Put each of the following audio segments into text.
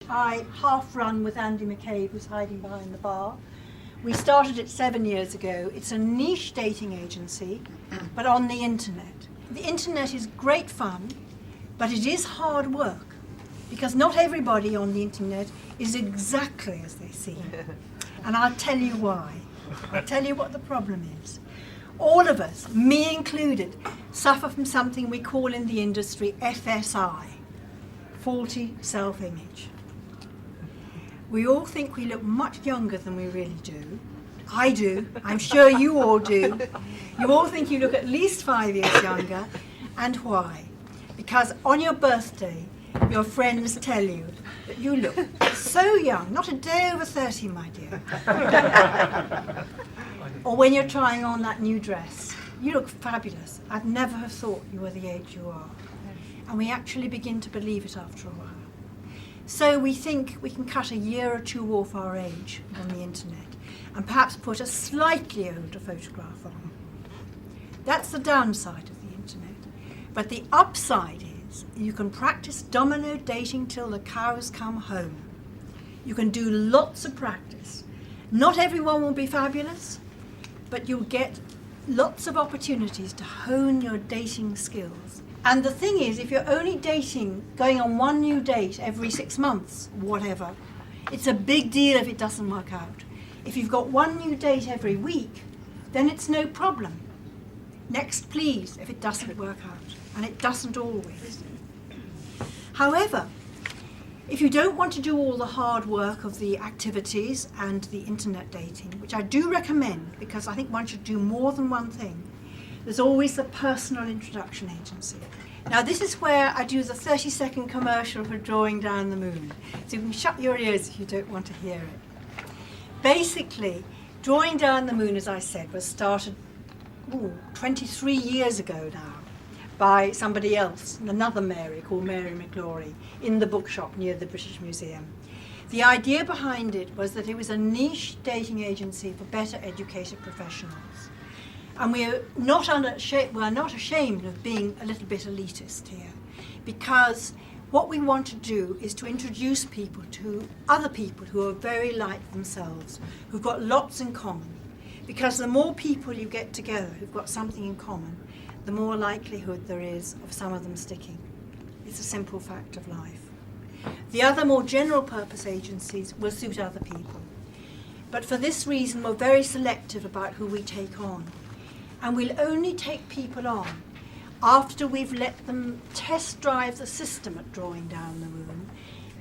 I half run with Andy McCabe, who's hiding behind the bar. We started it 7 years ago. It's a niche dating agency, but on the internet. The internet is great fun, but it is hard work, because not everybody on the internet is exactly as they seem. And I'll tell you why. I'll tell you what the problem is. All of us, me included, suffer from something we call in the industry FSI, faulty self-image. We all think we look much younger than we really do. I do. I'm sure you all do. You all think you look at least 5 years younger. And why? Because on your birthday, your friends tell you that you look so young, not a day over 30, my dear. Or when you're trying on that new dress, you look fabulous. I'd never have thought you were the age you are. And we actually begin to believe it after a while. So we think we can cut a year or two off our age on the internet and perhaps put a slightly older photograph on. That's the downside of the internet. But the upside is you can practice domino dating till the cows come home. You can do lots of practice. Not everyone will be fabulous, but you'll get lots of opportunities to hone your dating skills. And the thing is, if you're only dating, going on one new date every 6 months, whatever, it's a big deal if it doesn't work out. If you've got one new date every week, then it's no problem. Next, please, if it doesn't work out. And it doesn't always. However, if you don't want to do all the hard work of the activities and the internet dating, which I do recommend because I think one should do more than one thing, there's always the personal introduction agency. Now this is where I do the 30-second commercial for Drawing Down the Moon. So you can shut your ears if you don't want to hear it. Basically, Drawing Down the Moon, as I said, was started 23 years ago now by somebody else, another Mary called Mary McGlory, in the bookshop near the British Museum. The idea behind it was that it was a niche dating agency for better educated professionals. And we're not ashamed of being a little bit elitist here, because what we want to do is to introduce people to other people who are very like themselves, who've got lots in common. Because the more people you get together who've got something in common, the more likelihood there is of some of them sticking. It's a simple fact of life. The other more general purpose agencies will suit other people. But for this reason, we're very selective about who we take on. And we'll only take people on after we've let them test drive the system at Drawing Down the Moon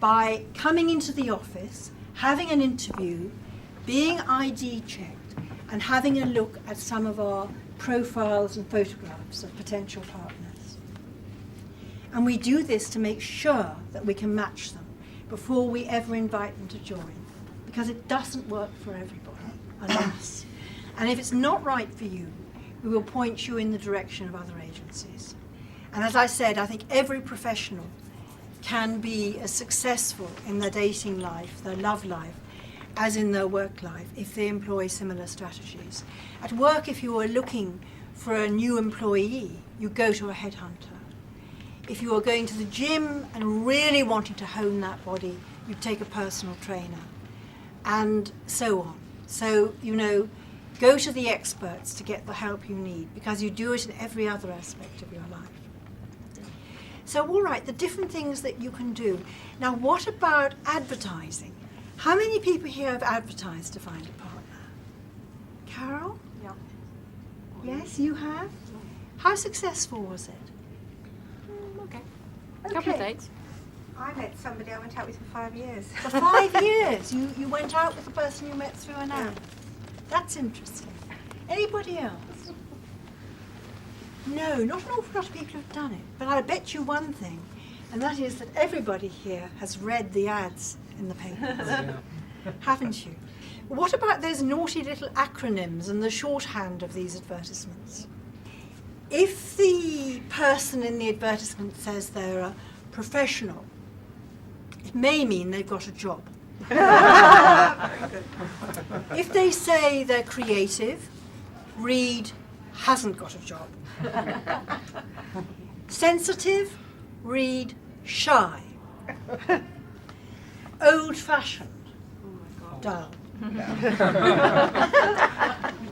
by coming into the office, having an interview, being ID checked, and having a look at some of our profiles and photographs of potential partners. And we do this to make sure that we can match them before we ever invite them to join, because it doesn't work for everybody, alas. And if it's not right for you, we will point you in the direction of other agencies. And as I said, I think every professional can be as successful in their dating life, their love life, as in their work life, if they employ similar strategies. At work, if you are looking for a new employee, you go to a headhunter. If you are going to the gym and really wanting to hone that body, you take a personal trainer, and so on. So, go to the experts to get the help you need, because you do it in every other aspect of your life. So, all right, the different things that you can do. Now, what about advertising? How many people here have advertised to find a partner? Carol? Yeah. Yes, you have? How successful was it? Okay. Couple of dates. I met somebody I went out with for 5 years. For 5 years? You went out with the person you met through an ad? That's interesting. Anybody else? No, not an awful lot of people have done it. But I bet you one thing, and that is that everybody here has read the ads in the papers, haven't you? What about those naughty little acronyms and the shorthand of these advertisements? If the person in the advertisement says they're a professional, it may mean they've got a job. Very good. If they say they're creative, read hasn't got a job. Sensitive, read shy. Old-fashioned. Dull.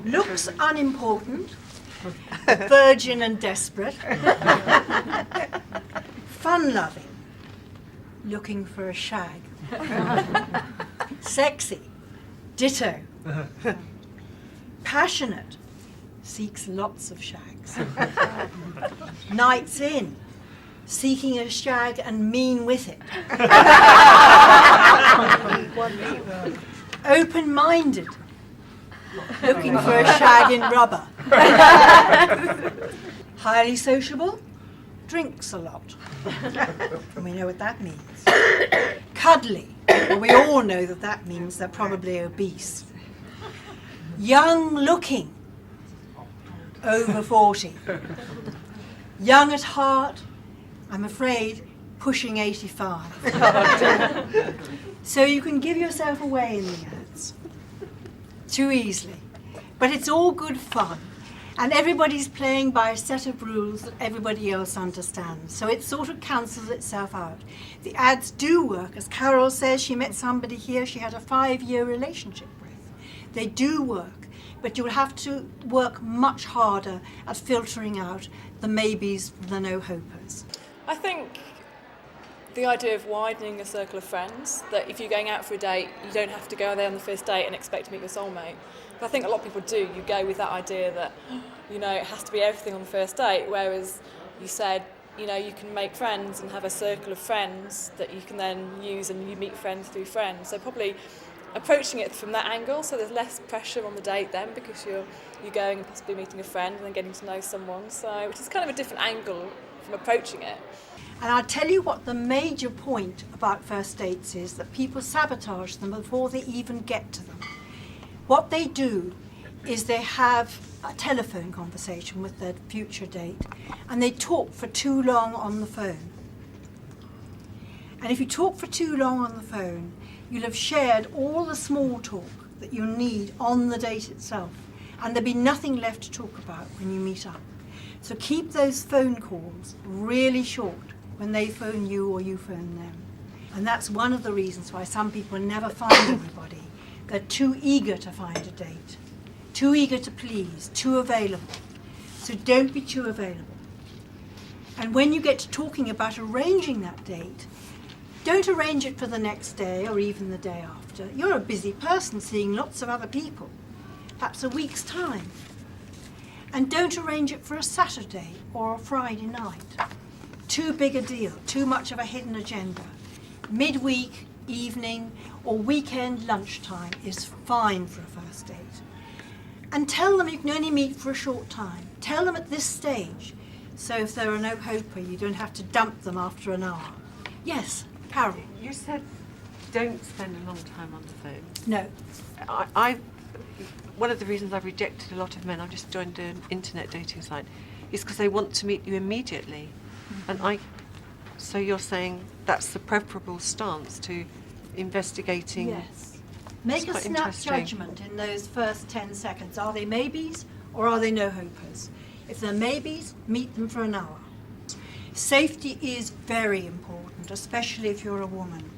Looks unimportant. Virgin and desperate. Fun-loving. Looking for a shag. Sexy. Ditto. Passionate. Seeks lots of shags. Nights in. Seeking a shag and mean with it. Open-minded. Looking for a shag in rubber. Highly sociable. Drinks a lot. And we know what that means. Cuddly. Well, we all know that that means they're probably obese. Young looking. Over 40. Young at heart. I'm afraid pushing 85. So you can give yourself away in the ads too easily. But it's all good fun. And everybody's playing by a set of rules that everybody else understands. So it sort of cancels itself out. The ads do work. As Carol says, she met somebody here she had a 5-year relationship with. They do work. But you'll have to work much harder at filtering out the maybes, the no-hopers. I think the idea of widening a circle of friends, that if you're going out for a date, you don't have to go there on the first date and expect to meet your soulmate. But I think a lot of people do. You go with that idea that, it has to be everything on the first date, whereas you said, you can make friends and have a circle of friends that you can then use, and you meet friends through friends. So probably approaching it from that angle, so there's less pressure on the date then, because you're going and possibly meeting a friend and then getting to know someone, so which is kind of a different angle from approaching it. And I'll tell you what the major point about first dates is, that people sabotage them before they even get to them. What they do is they have a telephone conversation with their future date, and they talk for too long on the phone. And if you talk for too long on the phone, you'll have shared all the small talk that you need on the date itself, and there'll be nothing left to talk about when you meet up. So keep those phone calls really short when they phone you or you phone them. And that's one of the reasons why some people never find anybody. They're too eager to find a date, too eager to please, too available. So don't be too available. And when you get to talking about arranging that date, don't arrange it for the next day or even the day after. You're a busy person seeing lots of other people, perhaps a week's time. And don't arrange it for a Saturday or a Friday night. Too big a deal, too much of a hidden agenda. Midweek, evening, or weekend lunchtime is fine for a first date. And tell them you can only meet for a short time. Tell them at this stage, so if there are no hoper, you don't have to dump them after an hour. Yes, Carol? You said don't spend a long time on the phone. No. One of the reasons I've rejected a lot of men, I've just joined an internet dating site, is because they want to meet you immediately. And so you're saying that's the preferable stance to investigating? Yes. Make a snap judgment in those first 10 seconds. Are they maybes or are they no-hopers? If they're maybes, meet them for an hour. Safety is very important, especially if you're a woman.